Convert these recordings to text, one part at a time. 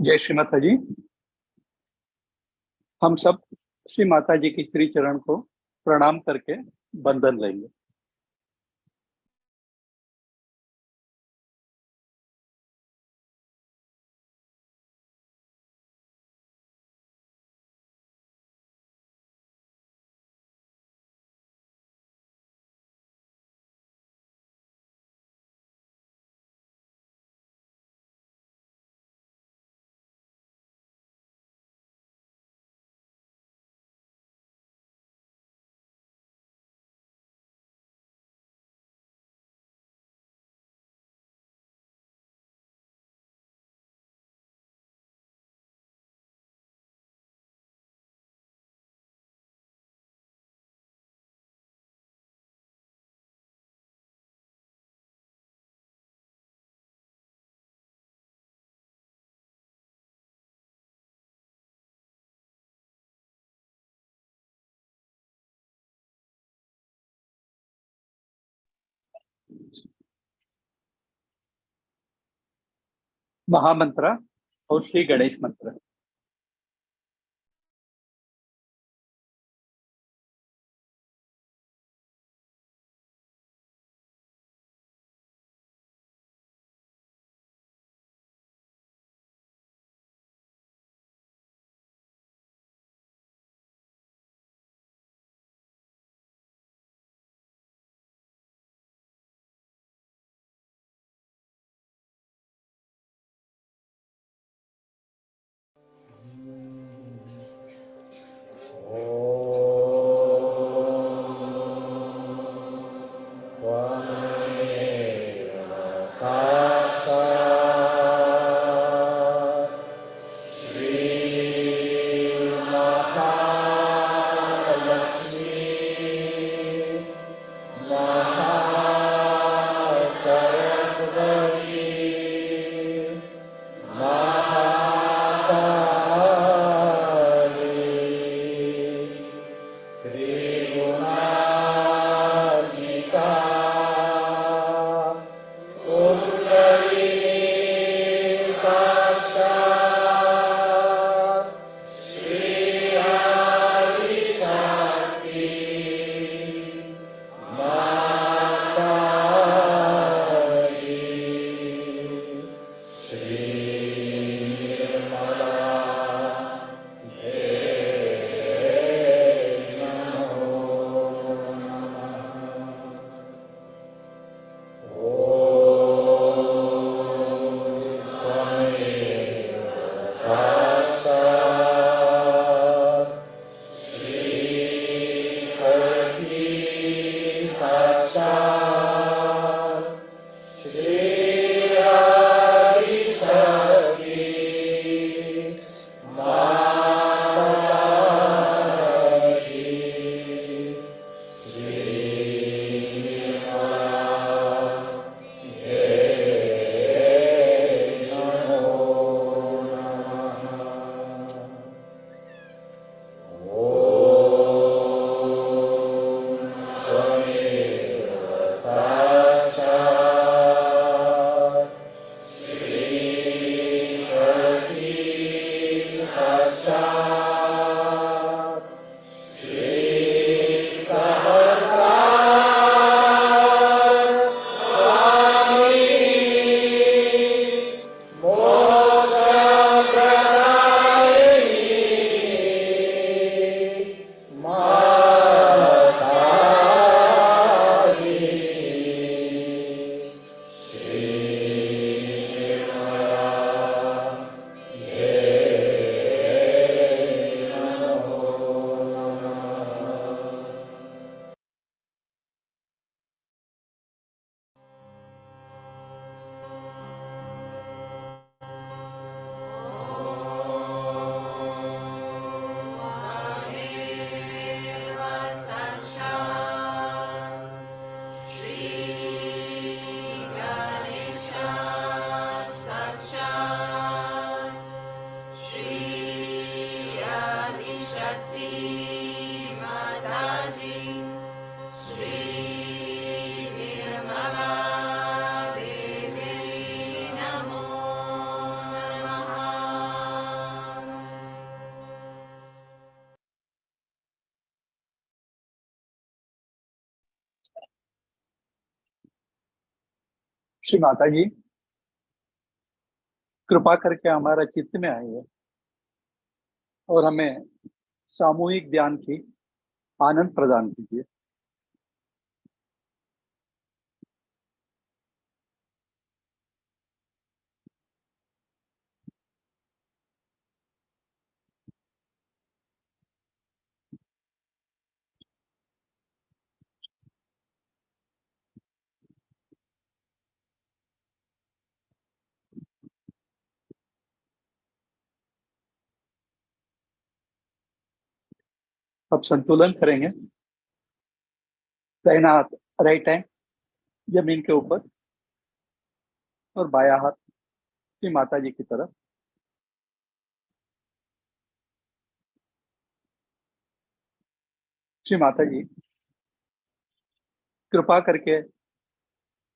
जय श्री माता जी। हम सब श्री माता जी की श्री चरण को प्रणाम करके बंधन लेंगे। महामंत्र और श्री गणेश मंत्र। श्री माता जी, कृपा करके हमारा चित्त में आइए और हमें सामूहिक ध्यान की आनंद प्रदान कीजिए। अब संतुलन करेंगे। दाहिना हाथ राइट हैंड जमीन के ऊपर और बायां हाथ श्री माता जी की तरफ। श्री माता जी, कृपा करके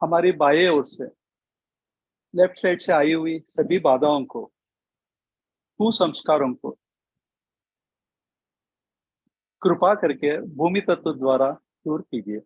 हमारी बाएं ओर से लेफ्ट साइड से आई हुई सभी बाधाओं को, कुसंस्कारों को कृपा करके भूमि तत्व द्वारा दूर कीजिए।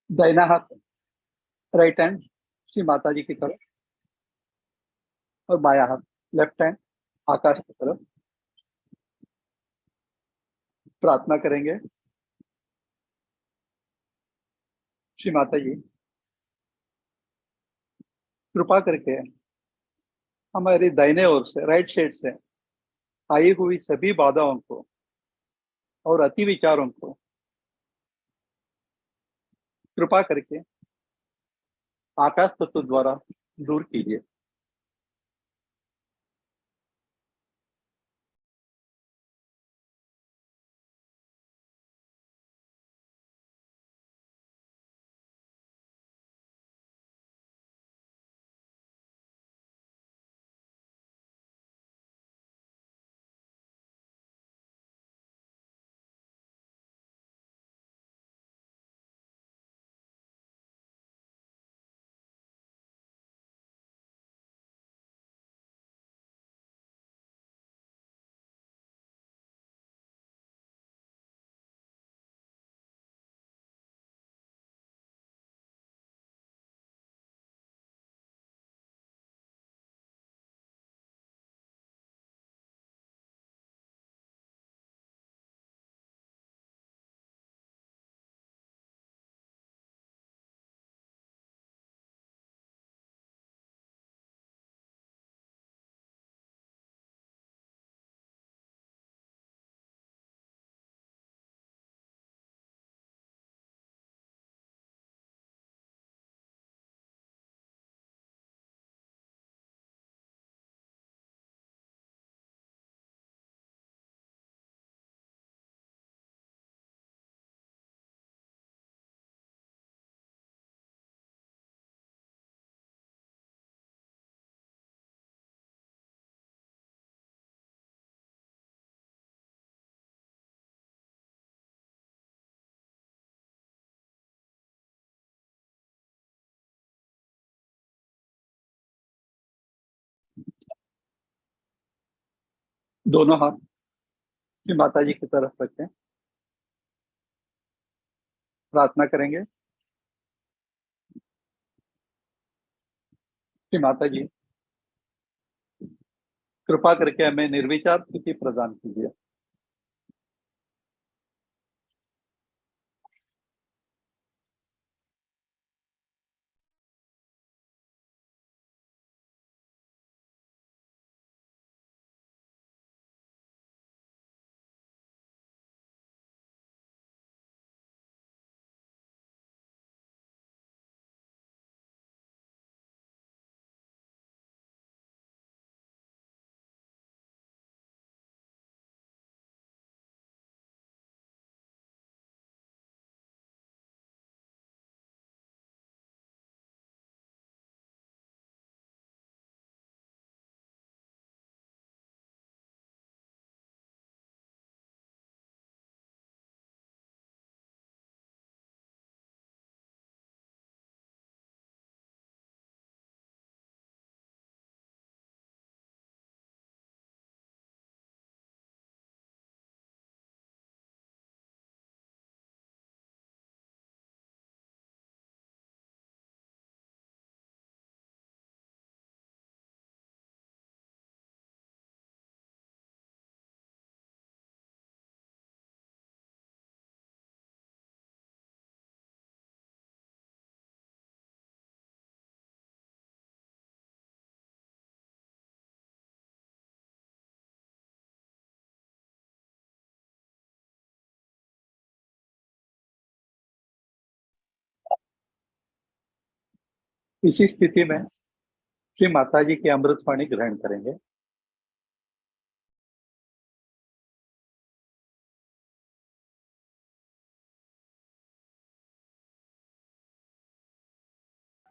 दाहिना हाथ राइट हैंड श्री माता जी की तरफ और बायां हाथ लेफ्ट हैंड आकाश की तरफ। प्रार्थना करेंगे। श्री माता जी, कृपा करके हमारी दाहिने ओर से राइट साइड से आई हुई सभी बाधाओं को और अति विचारों को कृपा करके आकाश तत्व द्वारा दूर कीजिए। दोनों हाथ श्री माता जी की तरफ रखें। प्रार्थना करेंगे। श्री माता जी, कृपा करके हमें निर्विचार स्थिति प्रदान कीजिए। इसी स्थिति में श्री माता जी की अमृतवाणी ग्रहण करेंगे।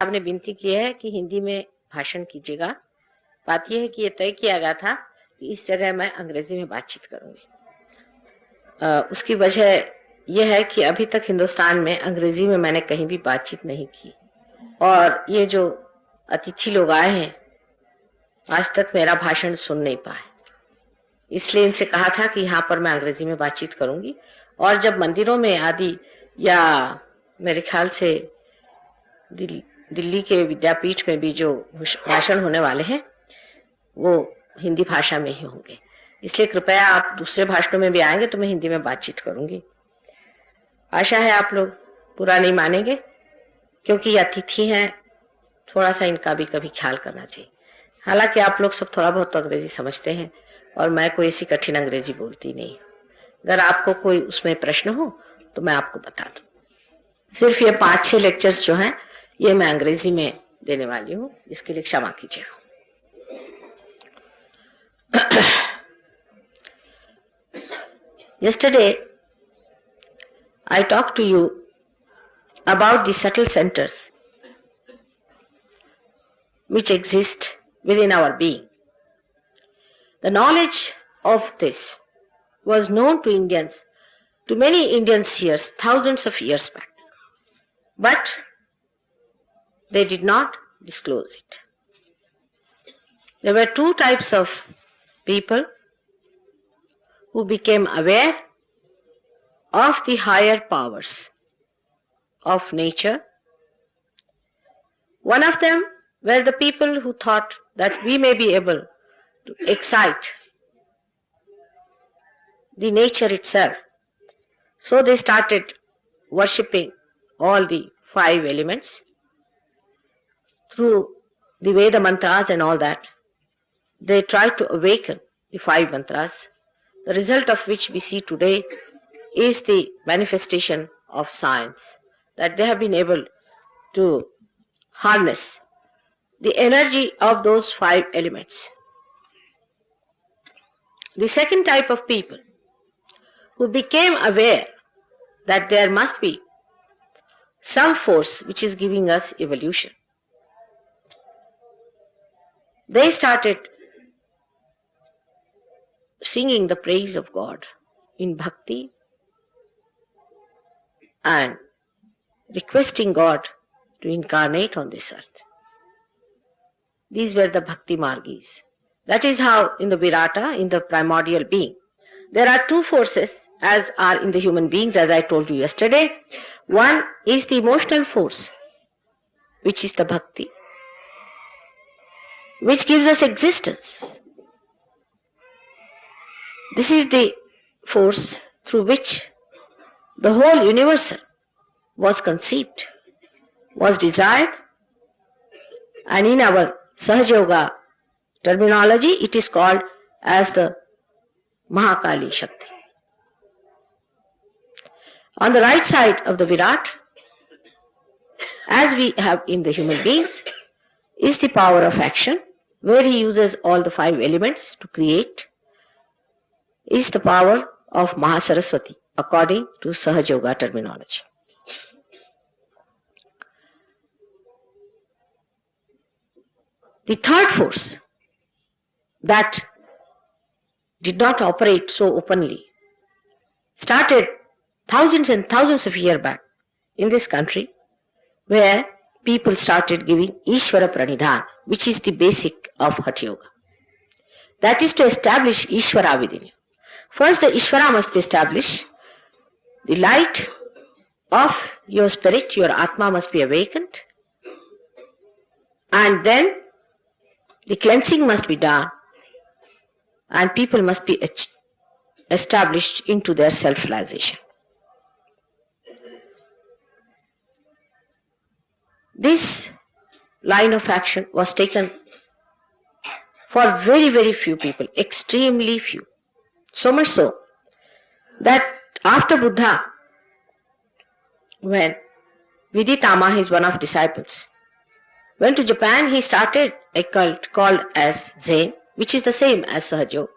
आपने विनती की है कि हिंदी में भाषण कीजिएगा। बात यह है कि यह तय किया गया था कि इस जगह मैं अंग्रेजी में बातचीत करूंगी। उसकी वजह यह है कि अभी तक हिंदुस्तान में अंग्रेजी में मैंने कहीं भी बातचीत नहीं की, और ये जो अतिथि लोग आए हैं आज तक मेरा भाषण सुन नहीं पाए, इसलिए इनसे कहा था कि यहाँ पर मैं अंग्रेजी में बातचीत करूंगी। और जब मंदिरों में आदि या मेरे ख्याल से दिल्ली के विद्यापीठ में भी जो भाषण होने वाले हैं वो हिंदी भाषा में ही होंगे, इसलिए कृपया आप दूसरे भाषणों में भी आएंगे तो मैं हिंदी में बातचीत करूंगी। आशा है आप लोग बुरा नहीं मानेंगे, क्योंकि ये अतिथि हैं, थोड़ा सा इनका भी कभी ख्याल करना चाहिए। हालांकि आप लोग सब थोड़ा बहुत तो अंग्रेजी समझते हैं और मैं कोई ऐसी कठिन अंग्रेजी बोलती नहीं। अगर आपको कोई उसमें प्रश्न हो तो मैं आपको बता दूं। सिर्फ ये 5-6 लेक्चर्स जो हैं ये मैं अंग्रेजी में देने वाली हूँ, इसके लिए क्षमा कीजिएगा। Yesterday, I talked to you about the subtle centers which exist within our being. The knowledge of this was known to Indians, to many Indian seers, thousands of years back, but they did not disclose it. There were two types of people who became aware of the higher powers of nature. One of them were the people who thought that we may be able to excite the nature itself. So they started worshipping all the 5 elements through the Veda mantras and all that. They tried to awaken the 5 mantras, the result of which we see today is the manifestation of science, that they have been able to harness the energy of those 5 elements. The second type of people who became aware that there must be some force which is giving us evolution, they started singing the praise of God in bhakti and requesting God to incarnate on this earth. These were the bhakti margis. That is how in the Virata, in the primordial being, there are 2 forces as are in the human beings, as I told you yesterday. One is the emotional force, which is the bhakti, which gives us existence. This is the force through which the whole universal was conceived, was desired, and in our Sahaja Yoga terminology it is called as the Mahakali Shakti. On the right side of the Virat, as we have in the human beings, is the power of action, where he uses all the 5 elements to create, is the power of Mahasaraswati according to Sahaja Yoga terminology. The third force that did not operate so openly started thousands and thousands of years back in this country, where people started giving Ishvara Pranidhan, which is the basic of Hatha Yoga. That is to establish Ishvara within you. First the Ishvara must be established, the light of your spirit, your Atma must be awakened, and then the cleansing must be done, and people must be established into their self-realization. This line of action was taken for very, very few people, extremely few. So much so that after Buddha, when Viditama, his one of disciples, went to Japan, he started a cult called as Zen, which is the same as Sahaja.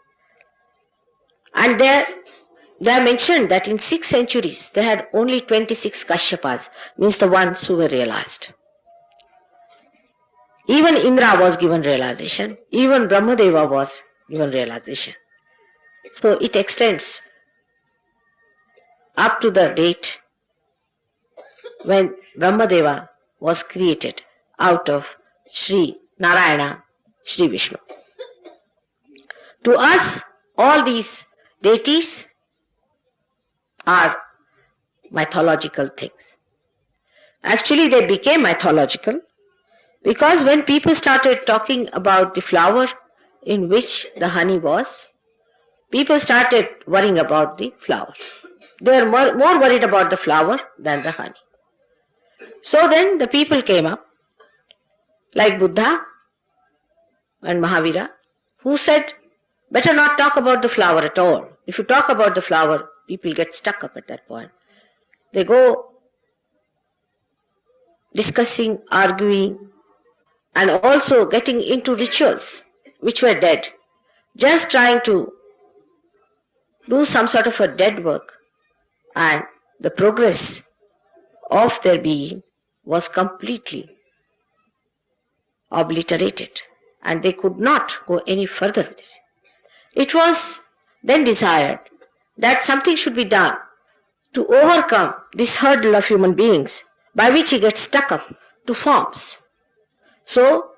And there they are mentioned that in 6 centuries they had only 26 Kashyapas, means the ones who were realized. Even Indra was given realization, even Brahmadeva was given realization. So it extends up to the date when Brahmadeva was created out of Sri Narayana, Sri Vishnu. To us, all these deities are mythological things. Actually, they became mythological because when people started talking about the flower in which the honey was, people started worrying about the flower. They were more worried about the flower than the honey. So then the people came up, like Buddha and Mahavira, who said, better not talk about the flower at all. If you talk about the flower, people get stuck up at that point. They go discussing, arguing, and also getting into rituals which were dead, just trying to do some sort of a dead work, and the progress of their being was completely obliterated, and they could not go any further with it. It was then desired that something should be done to overcome this hurdle of human beings by which he gets stuck up to forms. So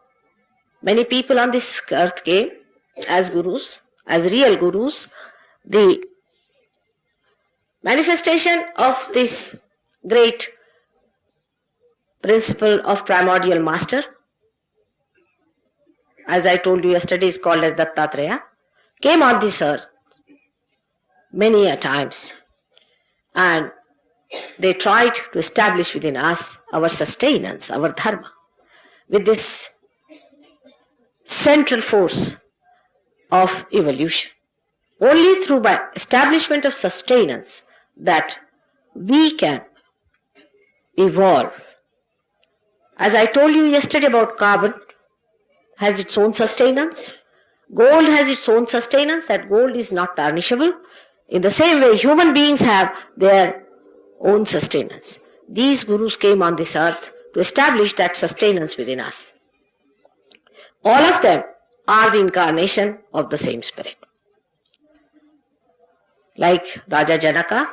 many people on this earth came as gurus, as real gurus. The manifestation of this great principle of primordial master, as I told you yesterday, is called as Dattatreya, came on this earth many a times, and they tried to establish within us our sustenance, our dharma, with this central force of evolution. Only through by establishment of sustenance that we can evolve. As I told you yesterday about carbon, has its own sustenance. Gold has its own sustenance, that gold is not tarnishable. In the same way, human beings have their own sustenance. These gurus came on this earth to establish that sustenance within us. All of them are the incarnation of the same spirit. Like Raja Janaka,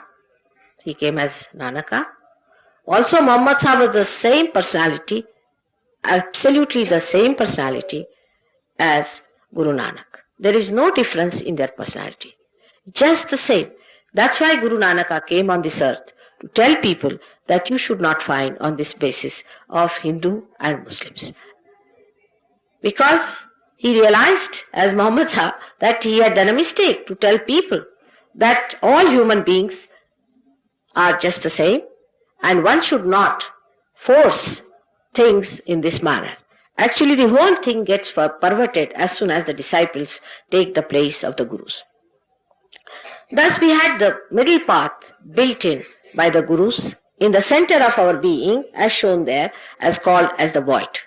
he came as Nanaka. Also Muhammad Sahib was the same personality, absolutely the same personality as Guru Nanak. There is no difference in their personality. Just the same. That's why Guru Nanaka came on this earth to tell people that you should not find on this basis of Hindu and Muslims. Because he realized, as Muhammad Sahib, that he had done a mistake to tell people that all human beings are just the same, and one should not force things in this manner. Actually, the whole thing gets perverted as soon as the disciples take the place of the gurus. Thus, we had the middle path built in by the gurus in the center of our being, as shown there, as called as the void.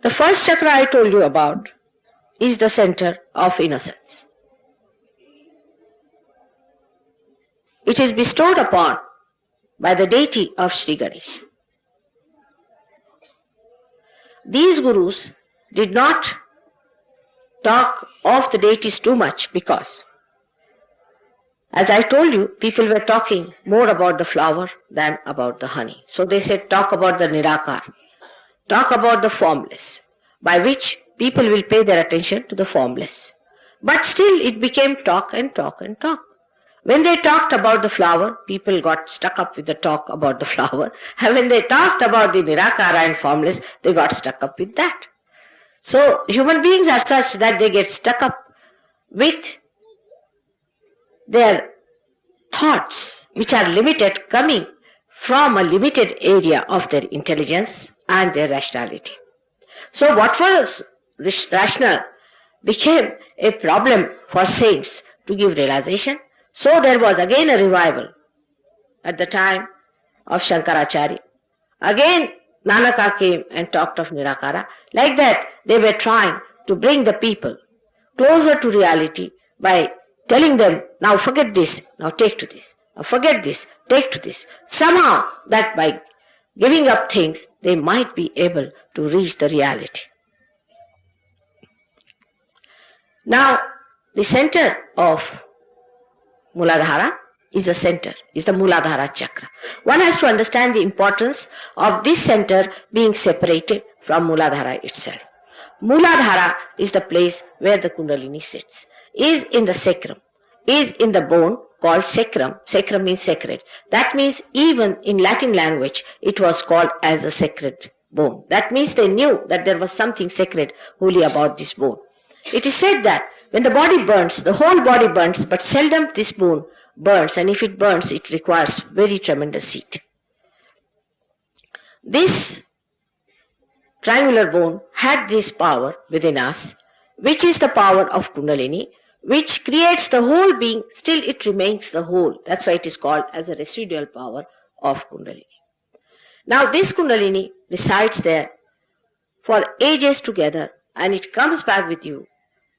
The first chakra I told you about is the center of innocence. It is bestowed upon by the deity of Sri Ganesh. These gurus did not talk of the deities too much because, as I told you, people were talking more about the flower than about the honey. So they said, talk about the Nirakar, talk about the formless, by which people will pay their attention to the formless. But still it became talk and talk and talk. When they talked about the flower, people got stuck up with the talk about the flower. And when they talked about the Nirakara and formless, they got stuck up with that. So human beings are such that they get stuck up with their thoughts, which are limited, coming from a limited area of their intelligence and their rationality. So what was rational became a problem for saints to give realization. So there was again a revival at the time of Shankaracharya, Again, Nanaka came and talked of Nirakara. Like that, they were trying to bring the people closer to reality by telling them, now forget this, now take to this. Now forget this, take to this. Somehow, that by giving up things, they might be able to reach the reality. Now, the center of Muladhara is the center, is the Muladhara Chakra. One has to understand the importance of this center being separated from Muladhara itself. Muladhara is the place where the Kundalini sits, is in the sacrum, is in the bone called sacrum. Sacrum means sacred. That means even in Latin language it was called as a sacred bone. That means they knew that there was something sacred, holy about this bone. It is said that when the body burns, the whole body burns, but seldom this bone burns, and if it burns, it requires very tremendous heat. This triangular bone had this power within us, which is the power of Kundalini, which creates the whole being, still it remains the whole. That's why it is called as a residual power of Kundalini. Now this Kundalini resides there for ages together, and it comes back with you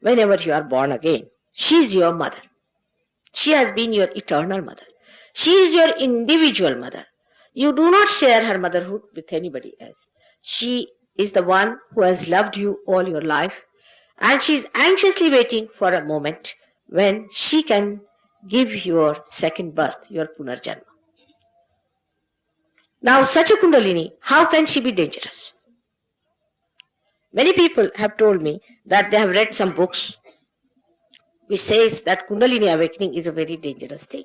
whenever you are born again. She is your mother. She has been your eternal mother. She is your individual mother. You do not share her motherhood with anybody else. She is the one who has loved you all your life, and she is anxiously waiting for a moment when she can give your second birth, your Punarjanma. Now such a Kundalini, how can she be dangerous? Many people have told me that they have read some books which says that Kundalini awakening is a very dangerous thing.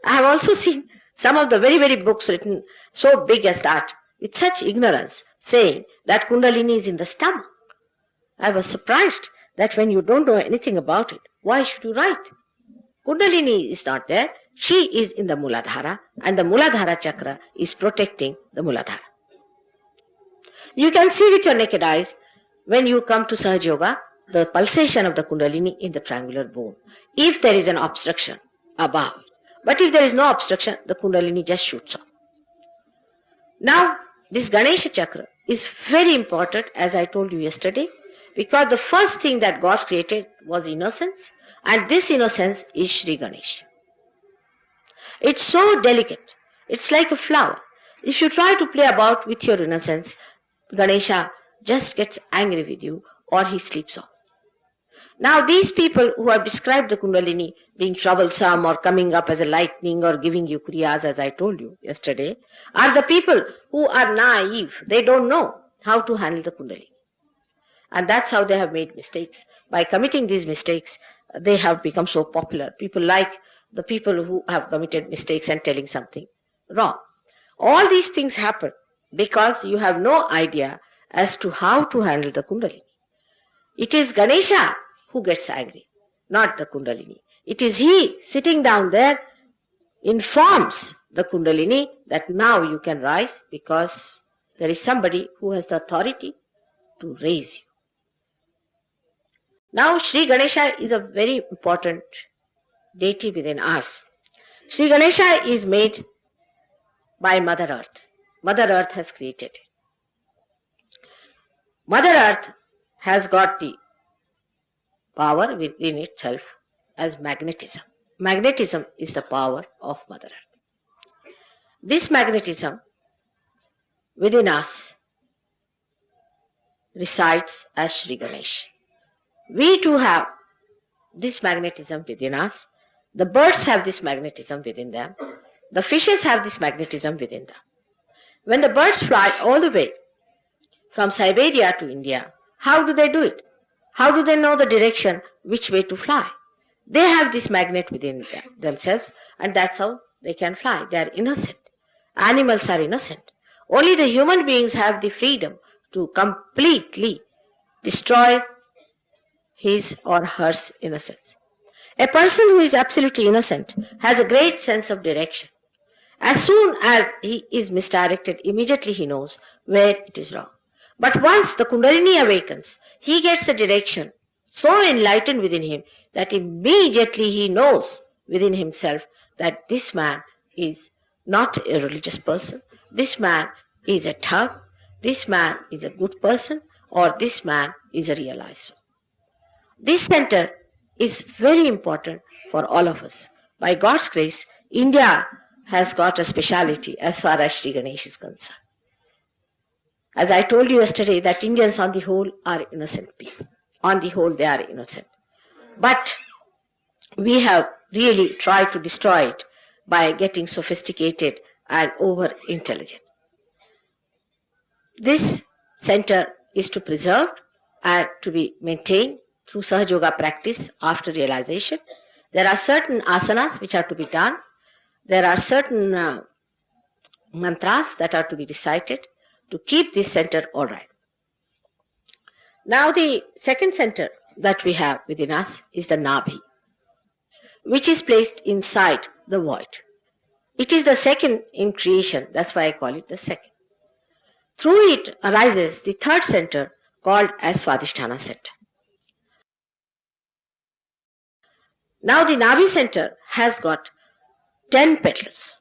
I have also seen some of the very, very books written so big as that, with such ignorance, saying that Kundalini is in the stomach. I was surprised that when you don't know anything about it, why should you write? Kundalini is not there. She is in the Muladhara, and the Muladhara Chakra is protecting the Muladhara. You can see with your naked eyes, when you come to Sahaja Yoga, the pulsation of the Kundalini in the triangular bone, if there is an obstruction above it. But if there is no obstruction, the Kundalini just shoots off. Now, this Ganesha Chakra is very important, as I told you yesterday, because the first thing that God created was innocence, and this innocence is Sri Ganesha. It's so delicate. It's like a flower. If you try to play about with your innocence, Ganesha just gets angry with you, or he sleeps off. Now these people who have described the Kundalini being troublesome or coming up as a lightning or giving you kriyas, as I told you yesterday, are the people who are naive. They don't know how to handle the Kundalini. And that's how they have made mistakes. By committing these mistakes, they have become so popular. People like the people who have committed mistakes and telling something wrong. All these things happen because you have no idea as to how to handle the Kundalini. It is Ganesha who gets angry, not the Kundalini. It is he sitting down there informs the Kundalini that now you can rise because there is somebody who has the authority to raise you. Now Sri Ganesha is a very important deity within us. Sri Ganesha is made by Mother Earth. Mother Earth has created it. Mother Earth has got the power within itself as magnetism. Magnetism is the power of Mother Earth. This magnetism within us resides as Sri Ganesh. We too have this magnetism within us. The birds have this magnetism within them. The fishes have this magnetism within them. When the birds fly all the way from Siberia to India, how do they do it? How do they know the direction, which way to fly? They have this magnet within themselves, and that's how they can fly. They are innocent. Animals are innocent. Only the human beings have the freedom to completely destroy his or her innocence. A person who is absolutely innocent has a great sense of direction. As soon as he is misdirected, immediately he knows where it is wrong. But once the Kundalini awakens, he gets a direction so enlightened within him that immediately he knows within himself that this man is not a religious person. This man is a thug, this man is a good person, or this man is a realized. This center is very important for all of us. By God's grace, India has got a speciality as far as Sri Ganesh is concerned. As I told you yesterday, that Indians on the whole are innocent people. On the whole, they are innocent. But we have really tried to destroy it by getting sophisticated and over-intelligent. This center is to preserve and to be maintained through Sahaja Yoga practice after realization. There are certain asanas which are to be done. There are certain mantras that are to be recited to keep this center all right. Now the second center that we have within us is the Nabhi, which is placed inside the void. It is the second in creation, that's why I call it the second. Through it arises the third center called as Swadisthana center. Now the Nabhi center has got 10 petals.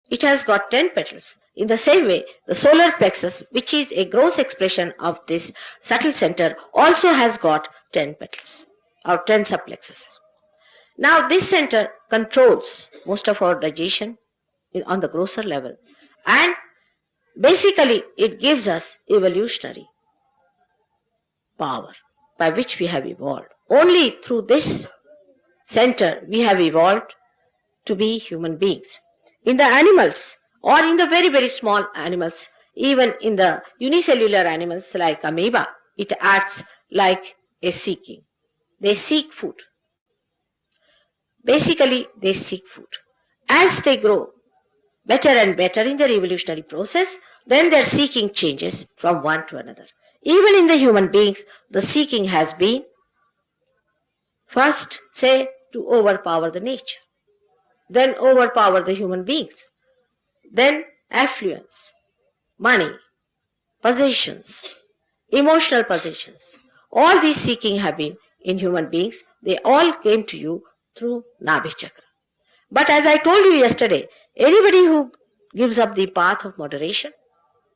It has got 10 petals. In the same way, the solar plexus, which is a gross expression of this subtle center, also has got 10 petals or 10 subplexuses. Now this center controls most of our digestion on the grosser level, and basically it gives us evolutionary power by which we have evolved. Only through this center we have evolved to be human beings. In the animals, or in the very, very small animals, even in the unicellular animals like amoeba, it acts like a seeking. They seek food. Basically, they seek food. As they grow better and better in their evolutionary process, then their seeking changes from one to another. Even in the human beings, the seeking has been first, say, to overpower the nature, then overpower the human beings, then affluence, money, possessions, emotional possessions. All these seeking have been in human beings. They all came to you through Nabhi Chakra. But as I told you yesterday, anybody who gives up the path of moderation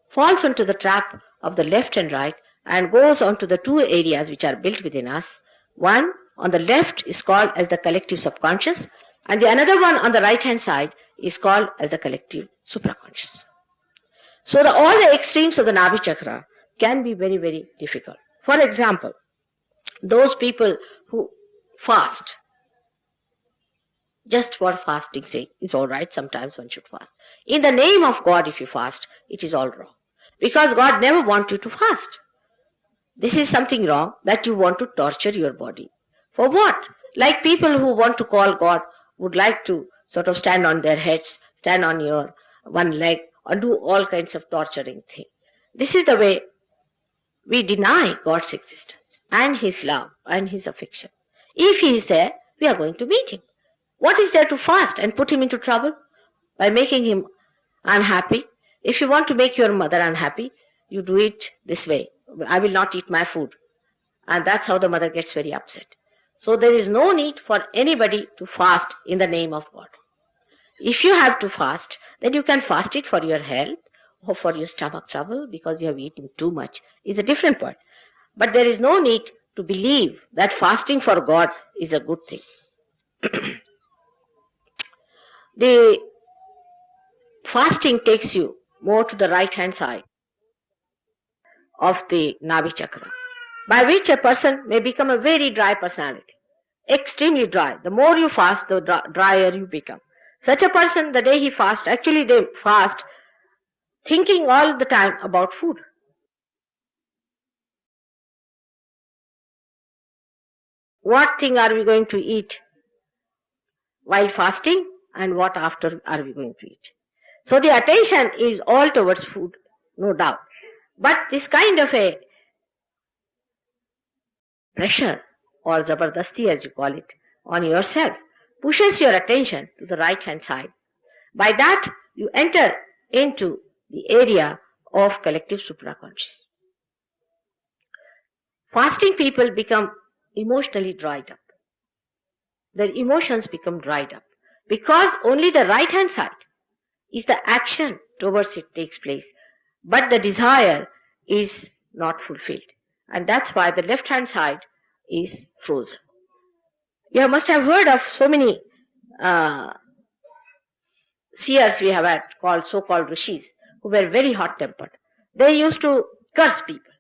falls into the trap of the left and right and goes on to the two areas which are built within us. One on the left is called as the collective subconscious, and the another one on the right hand side is called as the collective supraconscious. So all the extremes of the Nabhi Chakra can be very, very difficult. For example, those people who fast, just for fasting's sake, is all right. Sometimes one should fast. In the name of God, if you fast, it is all wrong. Because God never wants you to fast. This is something wrong, that you want to torture your body. For what? Like people who want to call God would like to sort of stand on their heads, stand on your one leg, or do all kinds of torturing things. This is the way we deny God's existence and His love and His affection. If He is there, we are going to meet Him. What is there to fast and put Him into trouble by making Him unhappy? If you want to make your mother unhappy, you do it this way. I will not eat my food. And that's how the mother gets very upset. So there is no need for anybody to fast in the name of God. If you have to fast, then you can fast it for your health or for your stomach trouble because you have eaten too much. It's a different point. But there is no need to believe that fasting for God is a good thing. The fasting takes you more to the right hand side of the Nabhi Chakra, by which a person may become a very dry personality, extremely dry. The more you fast, the drier you become. Such a person, the day he fasts, actually they fast thinking all the time about food. What thing are we going to eat while fasting, and what after are we going to eat? So the attention is all towards food, no doubt. But this kind of a pressure, or zabardasti as you call it, on yourself pushes your attention to the right hand side. By that you enter into the area of collective supraconscious. Fasting people become emotionally dried up. Their emotions become dried up because only the right hand side is the action towards it takes place, but the desire is not fulfilled. And that's why the left hand side is frozen. You must have heard of so many seers we have had, called so-called rishis, who were very hot-tempered. They used to curse people.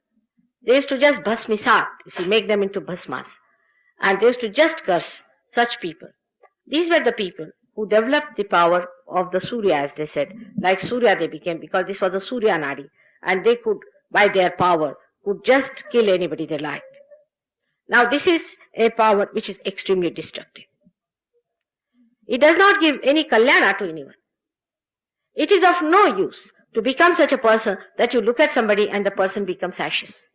They used to just bhasmisat, make them into bhasmas. And they used to just curse such people. These were the people who developed the power of the Surya, as they said. Like Surya they became, because this was the Surya Nadi. And they could, by their power, could just kill anybody they liked. Now this is a power which is extremely destructive. It does not give any kalyana to anyone. It is of no use to become such a person that you look at somebody and the person becomes ashes.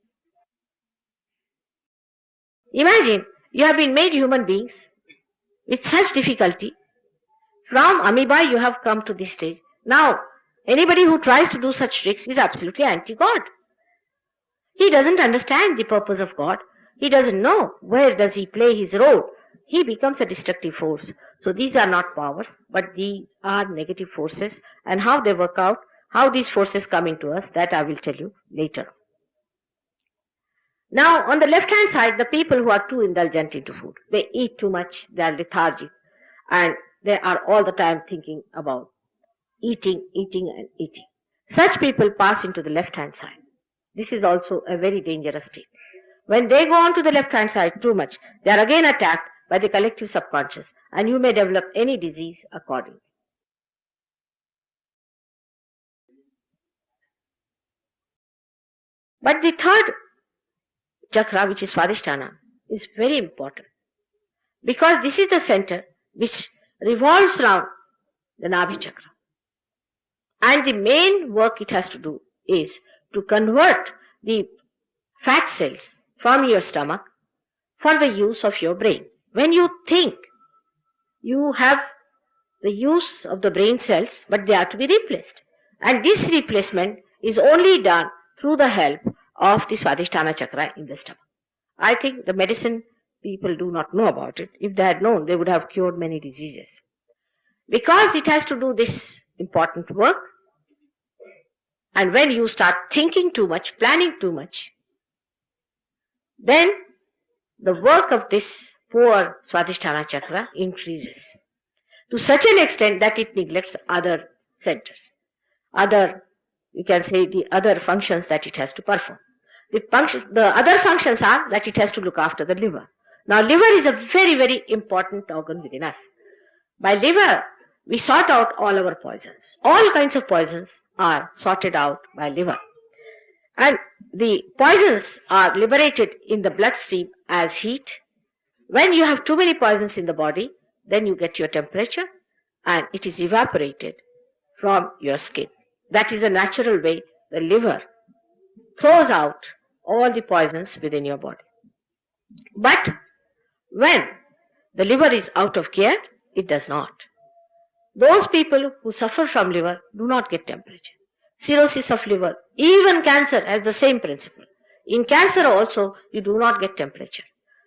Imagine you have been made human beings with such difficulty. From amoeba you have come to this stage. Now, anybody who tries to do such tricks is absolutely anti-God. He doesn't understand the purpose of God. He doesn't know where does he play his role. He becomes a destructive force. So these are not powers, but these are negative forces. And how they work out, how these forces come into us, that I will tell you later. Now, on the left-hand side, the people who are too indulgent into food, they eat too much, they are lethargic, and they are all the time thinking about eating, eating, and eating. Such people pass into the left-hand side. This is also a very dangerous state. When they go on to the left-hand side too much, they are again attacked by the collective subconscious, and you may develop any disease accordingly. But the third chakra, which is Swadisthana, is very important, because this is the center which revolves around the Nabhi chakra. And the main work it has to do is to convert the fat cells from your stomach for the use of your brain. When you think, you have the use of the brain cells, but they are to be replaced. And this replacement is only done through the help of the Swadhisthana Chakra in the stomach. I think the medicine people do not know about it. If they had known, they would have cured many diseases. Because it has to do this important work, and when you start thinking too much, planning too much, then the work of this poor Swadhisthana Chakra increases to such an extent that it neglects other centers, you can say the other functions that it has to perform. The other functions are that it has to look after the liver. Now, liver is a very, very important organ within us. By liver, we sort out all our poisons. All kinds of poisons are sorted out by liver. And the poisons are liberated in the bloodstream as heat. When you have too many poisons in the body, then you get your temperature and it is evaporated from your skin. That is a natural way the liver throws out all the poisons within your body. But when the liver is out of gear, it does not. Those people who suffer from liver do not get temperature. Cirrhosis of liver, even cancer has the same principle. In cancer also, you do not get temperature.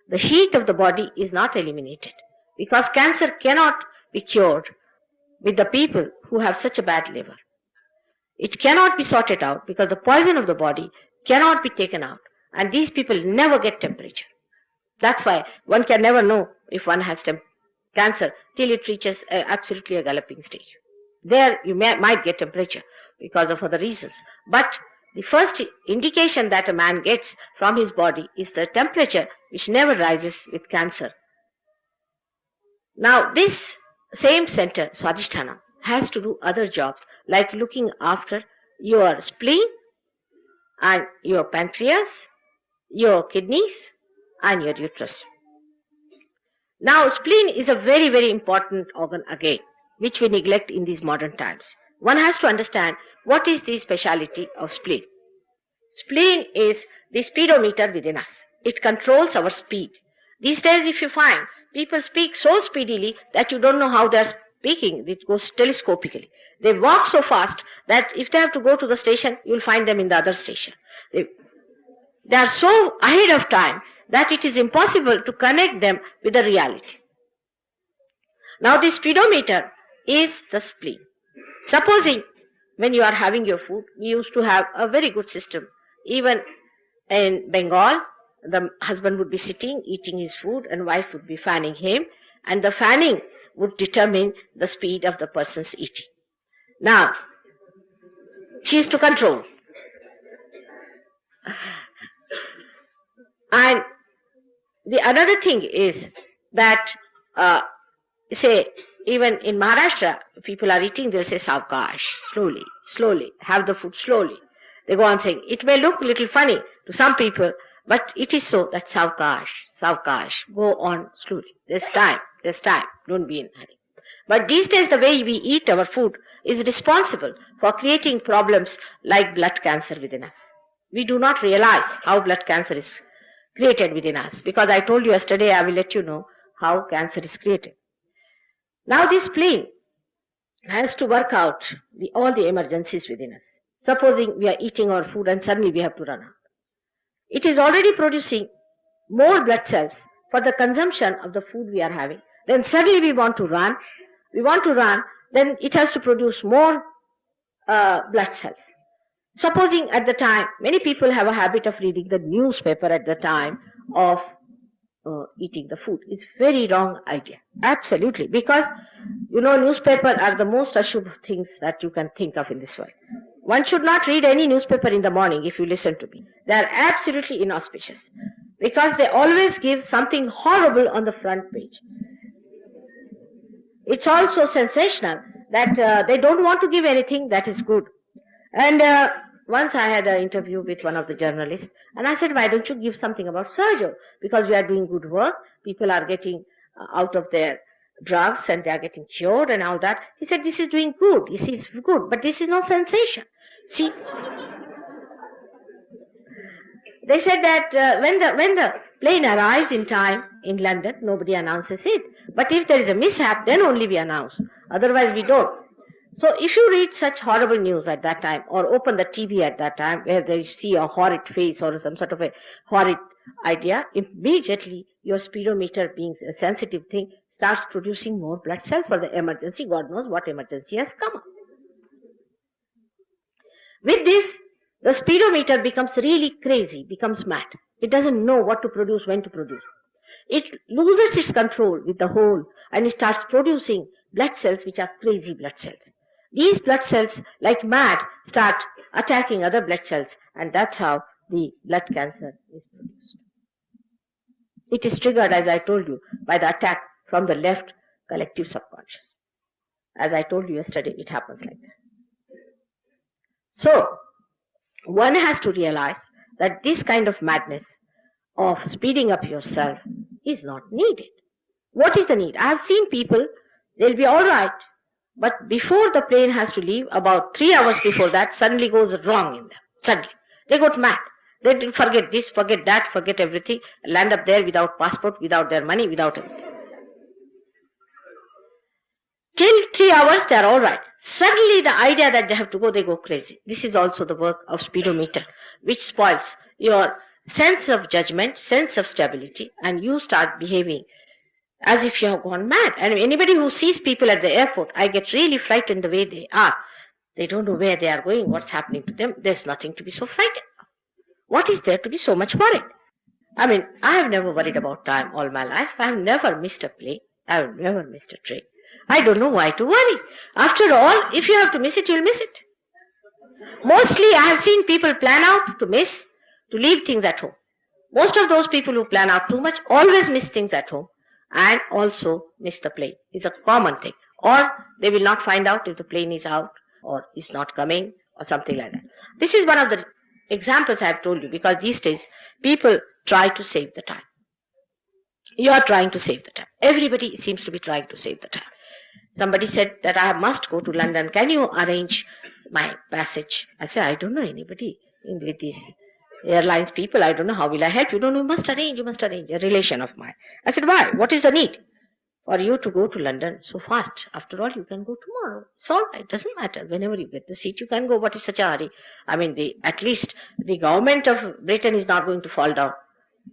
The heat of the body is not eliminated, because cancer cannot be cured with the people who have such a bad liver. It cannot be sorted out because the poison of the body cannot be taken out, and these people never get temperature. That's why one can never know if one has cancer till it reaches absolutely a galloping stage. There you might get temperature because of other reasons. But the first indication that a man gets from his body is the temperature, which never rises with cancer. Now this same center, Swadhisthana, has to do other jobs like looking after your spleen and your pancreas, your kidneys and your uterus. Now spleen is a very, very important organ again, which we neglect in these modern times. One has to understand what is the speciality of spleen. Spleen is the speedometer within us. It controls our speed. These days if you find people speak so speedily that you don't know how they are speaking, it goes telescopically. They walk so fast that if they have to go to the station, you will find them in the other station. They are so ahead of time that it is impossible to connect them with the reality. Now the speedometer is the spleen. Supposing when you are having your food, we used to have a very good system. Even in Bengal, the husband would be sitting, eating his food, and wife would be fanning him, and the fanning would determine the speed of the person's eating. Now, she is to control. And the another thing is that, say, even in Maharashtra, people are eating, they'll say, Savkash, slowly, slowly, have the food slowly. They go on saying, it may look a little funny to some people, but it is so that Savkash, Savkash, go on slowly. There's time, don't be in a hurry. But these days, the way we eat our food is responsible for creating problems like blood cancer within us. We do not realize how blood cancer is created within us, because I told you yesterday, I will let you know how cancer is created. Now this plane has to work out all the emergencies within us. Supposing we are eating our food and suddenly we have to run out. It is already producing more blood cells for the consumption of the food we are having. Then suddenly we want to run, then it has to produce more blood cells. Supposing at the time, many people have a habit of reading the newspaper at the time of eating the food. It's very wrong idea. Absolutely. Because, newspaper are the most ashubh things that you can think of in this world. One should not read any newspaper in the morning, if you listen to me. They are absolutely inauspicious. Because they always give something horrible on the front page. It's also sensational that they don't want to give anything that is good. And once I had an interview with one of the journalists, and I said, why don't you give something about Sahaja? Because we are doing good work, people are getting out of their drugs and they are getting cured and all that. He said, this is doing good, this is good, but this is no sensation. See, they said that when the plane arrives in time in London, nobody announces it. But if there is a mishap, then only we announce. Otherwise we don't. So if you read such horrible news at that time, or open the TV at that time, where they see a horrid face or some sort of a horrid idea, immediately your speedometer, being a sensitive thing, starts producing more blood cells for the emergency. God knows what emergency has come up. With this, the speedometer becomes really crazy, becomes mad. It doesn't know what to produce, when to produce. It loses its control with the whole, and it starts producing blood cells which are crazy blood cells. These blood cells, like mad, start attacking other blood cells, and that's how the blood cancer is produced. It is triggered, as I told you, by the attack from the left collective subconscious. As I told you yesterday, it happens like that. So, one has to realize that this kind of madness of speeding up yourself is not needed. What is the need? I have seen people, they'll be all right, but before the plane has to leave, about 3 hours before that, suddenly goes wrong in them. Suddenly. They got mad. They forget this, forget that, forget everything, land up there without passport, without their money, without everything. Till 3 hours, they are all right. Suddenly the idea that they have to go, they go crazy. This is also the work of speedometer, which spoils your sense of judgment, sense of stability, and you start behaving as if you have gone mad. And anybody who sees people at the airport, I get really frightened the way they are. They don't know where they are going, what's happening to them. There's nothing to be so frightened of. What is there to be so much worried? I mean, I have never worried about time all my life. I have never missed a plane. I have never missed a train. I don't know why to worry. After all, if you have to miss it, you'll miss it. Mostly, I have seen people plan out to miss, to leave things at home. Most of those people who plan out too much always miss things at home and also miss the plane. It's a common thing. Or they will not find out if the plane is out or is not coming or something like that. This is one of the examples I have told you, because these days people try to save the time. You are trying to save the time. Everybody seems to be trying to save the time. Somebody said that I must go to London. Can you arrange my passage? I said, I don't know anybody with these airlines people. I don't know. How will I help you? No, you must arrange. A relation of mine. I said, why? What is the need for you to go to London so fast? After all, you can go tomorrow. It's all right. It doesn't matter. Whenever you get the seat, you can go. What is such a hurry? I mean, at least the government of Britain is not going to fall down.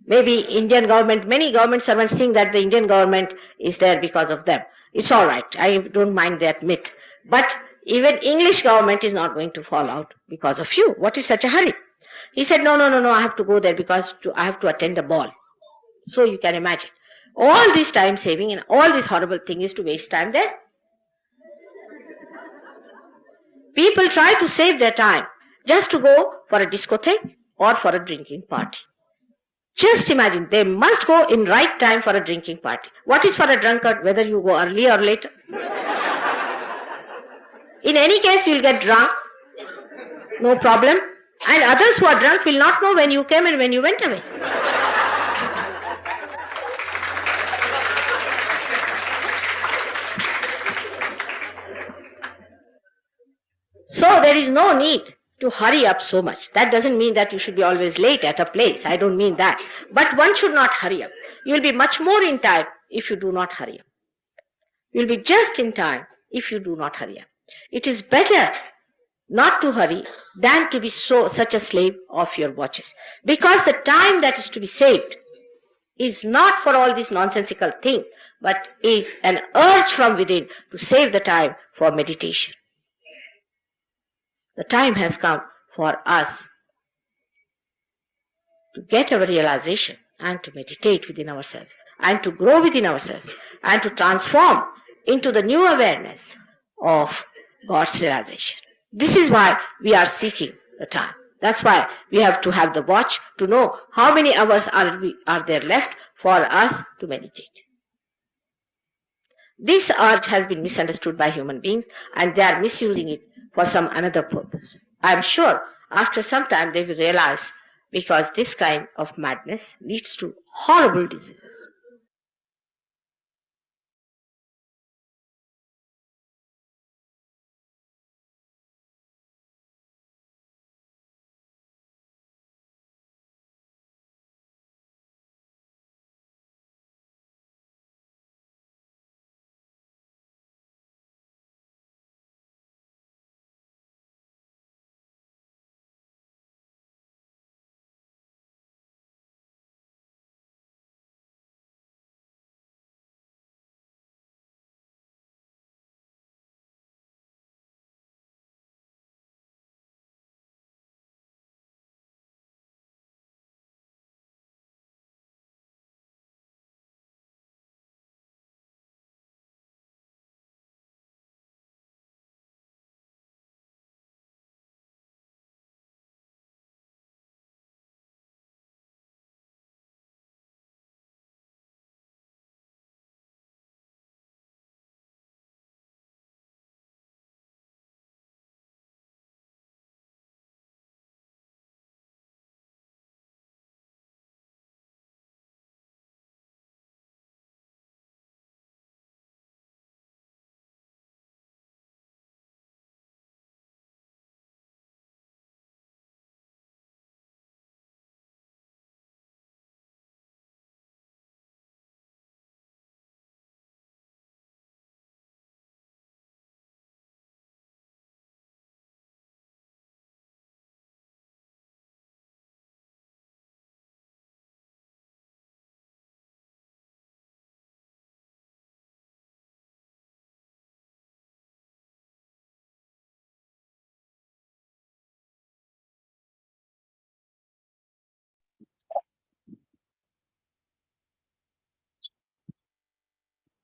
Maybe Indian government, many government servants think that the Indian government is there because of them. It's all right. I don't mind that myth. But Even English government is not going to fall out because of you. What is such a hurry? He said, no, I have to go there because I have to attend a ball. So you can imagine. All this time saving and all this horrible thing is to waste time there. People try to save their time just to go for a discotheque or for a drinking party. Just imagine, they must go in right time for a drinking party. What is for a drunkard, whether you go early or later? In any case, you will get drunk, no problem. And others who are drunk will not know when you came and when you went away. So there is no need to hurry up so much. That doesn't mean that you should be always late at a place. I don't mean that. But one should not hurry up. You will be much more in time if you do not hurry up. You will be just in time if you do not hurry up. It is better not to hurry than to be such a slave of your watches. Because the time that is to be saved is not for all these nonsensical things, but is an urge from within to save the time for meditation. The time has come for us to get our realization and to meditate within ourselves and to grow within ourselves and to transform into the new awareness of God's realization. This is why we are seeking the time. That's why we have to have the watch to know how many hours are there left for us to meditate. This urge has been misunderstood by human beings and they are misusing it for some another purpose. I am sure after some time they will realize, because this kind of madness leads to horrible diseases.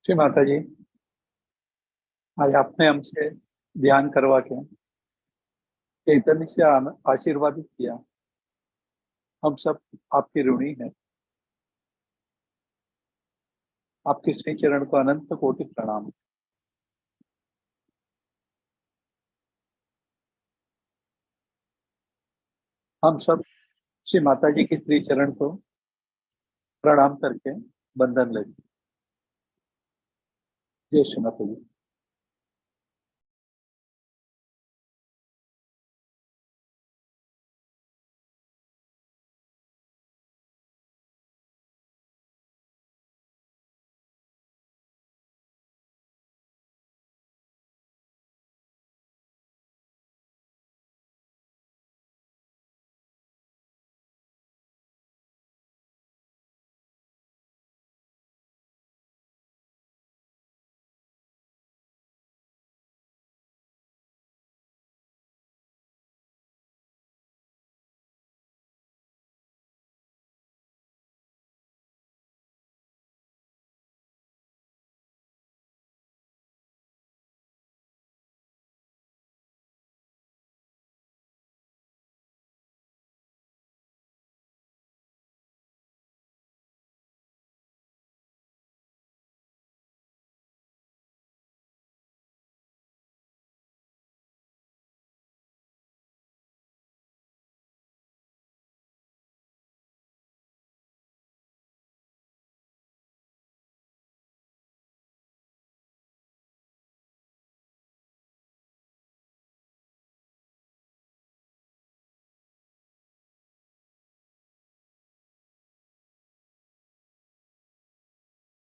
Shri Mata जी, आज आपने हमसे ध्यान करवा के चैतन्य से आशीर्वादित किया। हम सब आपके ऋणी हैं। आपके श्री चरण को अनंत कोटि प्रणाम। हम सब श्री माता जी के श्री चरण को प्रणाम करके बंधन लेते। जय श्री माता जी।